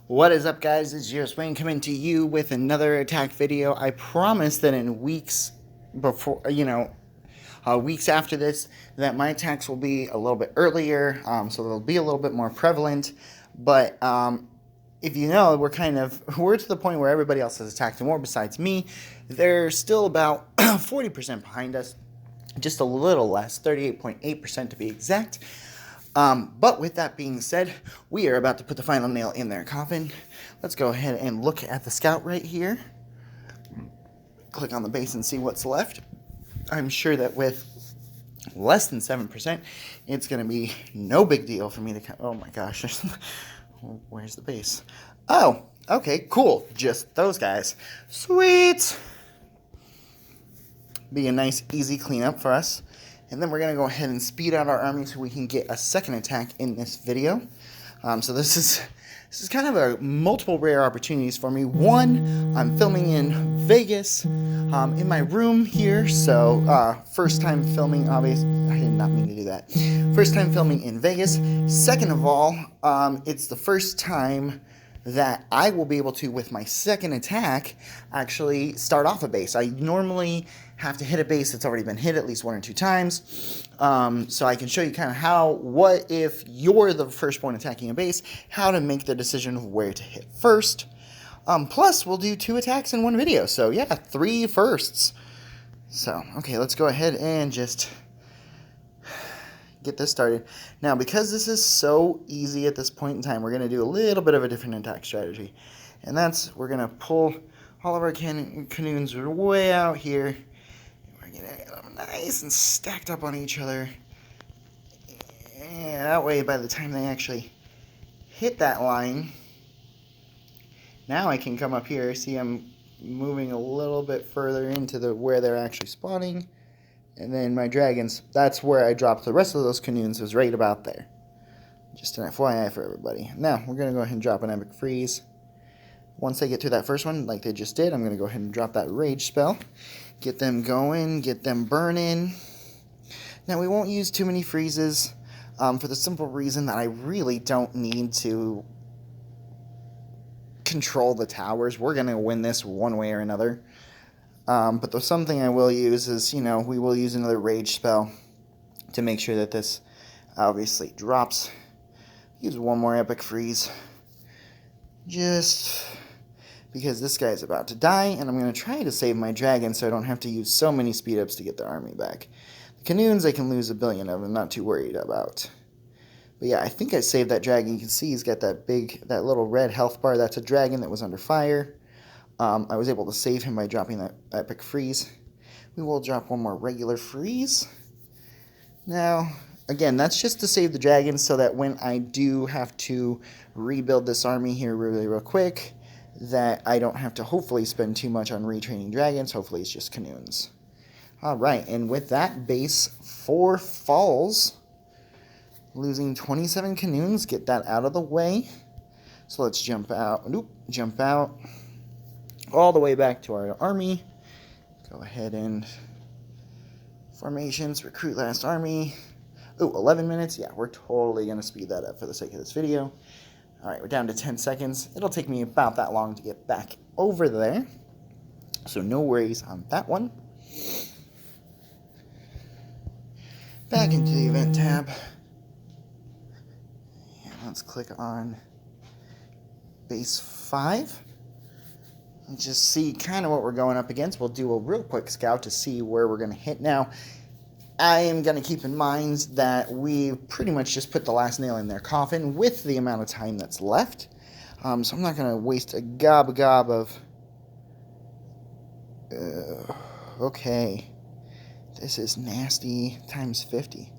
What is up, guys? It's Geo Swain coming to you with another attack video. I promise that in weeks before, weeks after this, that my attacks will be a little bit earlier, so they'll be a little bit more prevalent. But if you know, we're to the point where everybody else has attacked more besides me. They're still about 40% behind us, just a little less, 38.8% to be exact. But with that being said, we are about to put the final nail in their coffin. Let's go ahead and look at the scout right here. Click on the base and see what's left. I'm sure that with less than 7%, it's going to be no big deal for me to... Oh my gosh. Where's the base? Oh, okay, cool. Just those guys. Sweet! Be a nice, easy cleanup for us. And then we're going to go ahead and speed out our army so we can get a second attack in this video. So this is kind of a multiple rare opportunities for me. One, I'm filming in Vegas in my room here. So first time filming, obviously, I did not mean to do that. First time filming in Vegas. Second of all, it's the first time that I will be able to, with my second attack, actually start off a base. I normally have to hit a base that's already been hit at least 1 or 2 times. So I can show you kind of what if you're the first one attacking a base, how to make the decision of where to hit first. Plus, we'll do 2 attacks in one video. So yeah, 3 firsts. So, okay, let's go ahead and just get this started. Now, because this is so easy at this point in time, we're going to do a little bit of a different attack strategy. And that's, we're going to pull all of our canoons way out here. We're going to get them nice and stacked up on each other. And that way, by the time they actually hit that line, now I can come up here. See, I'm moving a little bit further into where they're actually spawning. And then my dragons, that's where I dropped the rest of those canoons, was right about there. Just an FYI for everybody. Now, we're going to go ahead and drop an Epic Freeze. Once they get through that first one, like they just did, I'm going to go ahead and drop that Rage spell. Get them going, get them burning. Now, we won't use too many freezes for the simple reason that I really don't need to control the towers. We're going to win this one way or another. But the something I will use is, we will use another Rage spell to make sure that this obviously drops. Use one more Epic Freeze. Just because this guy's about to die, and I'm going to try to save my dragon so I don't have to use so many speed ups to get the army back. The canoons, I can lose a billion of them, not too worried about. But yeah, I think I saved that dragon. You can see he's got that little red health bar. That's a dragon that was under fire. I was able to save him by dropping that Epic Freeze. We will drop one more regular freeze. Now, again, that's just to save the dragons so that when I do have to rebuild this army here real quick, that I don't have to hopefully spend too much on retraining dragons. Hopefully it's just canoons. Alright, and with that, base 4 falls. Losing 27 canoons, get that out of the way. So let's jump out. Jump out. All the way back to our army. Go ahead and formations, recruit last army. Oh, 11 minutes. Yeah, we're totally going to speed that up for the sake of this video. All right, we're down to 10 seconds. It'll take me about that long to get back over there. So no worries on that one. Back into the event tab. And let's click on base 5. And just see kind of what we're going up against. We'll do a real quick scout to see where we're going to hit. Now, I am going to keep in mind that we pretty much just put the last nail in their coffin with the amount of time that's left. So I'm not going to waste a gob of... okay. This is nasty times 50.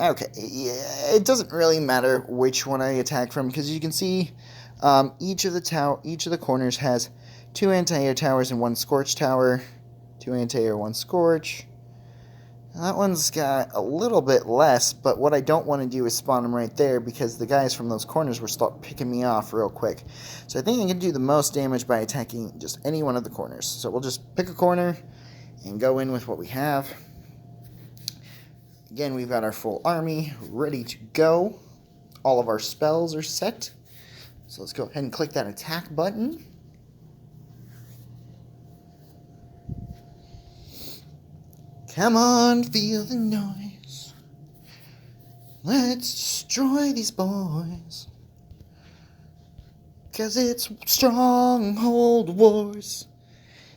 Okay, yeah, it doesn't really matter which one I attack from, because you can see each of the corners has 2 anti-air towers and 1 scorch tower. 2 anti-air, 1 scorch. Now, that one's got a little bit less, but what I don't want to do is spawn them right there, because the guys from those corners will start picking me off real quick. So I think I can do the most damage by attacking just any one of the corners. So we'll just pick a corner and go in with what we have. Again, we've got our full army ready to go. All of our spells are set. So let's go ahead and click that attack button. Come on, feel the noise. Let's destroy these boys. 'Cause it's Stronghold Wars.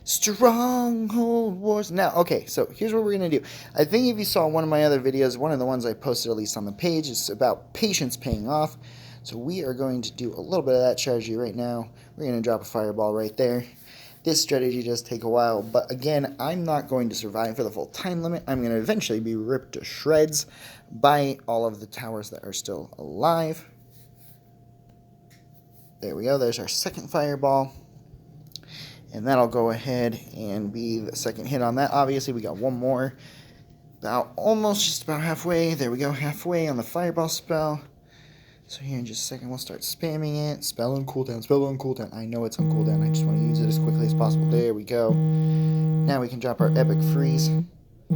Stronghold Wars. Now, okay, so here's what we're going to do. I think if you saw one of my other videos, one of the ones I posted at least on the page, is about patience paying off. So we are going to do a little bit of that strategy right now. We're going to drop a fireball right there. This strategy does take a while, but again, I'm not going to survive for the full time limit. I'm going to eventually be ripped to shreds by all of the towers that are still alive. There we go. There's our second fireball. And that'll go ahead and be the second hit on that. Obviously, we got one more. Almost just about halfway. There we go, halfway on the fireball spell. So here in just a second, we'll start spamming it. Spell on cooldown, spell on cooldown. I know it's on cooldown. I just want to use it as quickly as possible. There we go. Now we can drop our epic freeze. Oh,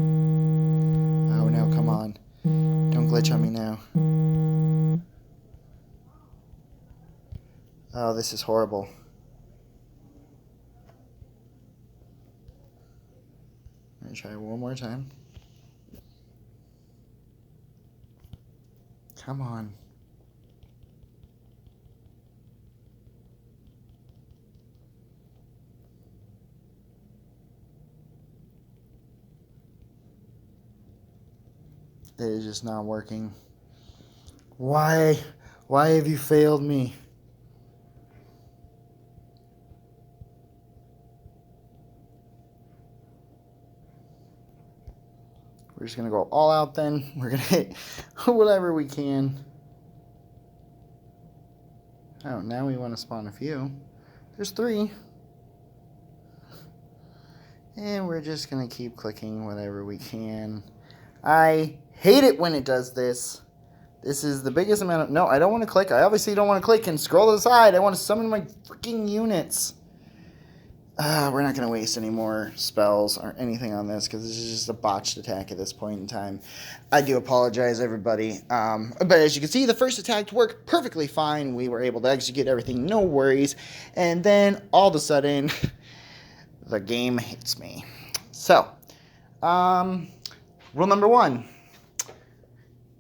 no, come on. Don't glitch on me now. Oh, this is horrible. I'm going to try one more time. Come on. It is just not working. Why? Why have you failed me? We're just going to go all out then. We're going to hit whatever we can. Oh, now we want to spawn a few. There's 3. And we're just going to keep clicking whatever we can. I hate it when it does this. This is the biggest amount of... No, I don't want to click. I obviously don't want to click and scroll to the side. I want to summon my freaking units. We're not going to waste any more spells or anything on this because this is just a botched attack at this point in time. I do apologize, everybody. But as you can see, the first attack worked perfectly fine. We were able to execute everything, no worries. And then, all of a sudden, the game hates me. So, rule number 1.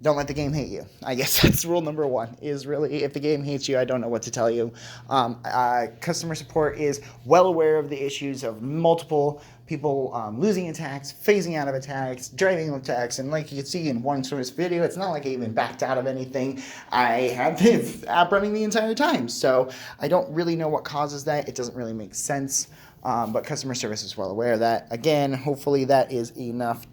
Don't let the game hate you. I guess that's rule number 1, is really, if the game hates you, I don't know what to tell you. Customer support is well aware of the issues of multiple people losing attacks, phasing out of attacks, driving attacks, and like you can see in one source video, it's not like I even backed out of anything. I have this app running the entire time, so I don't really know what causes that. It doesn't really make sense, but customer service is well aware of that. Again, hopefully that is enough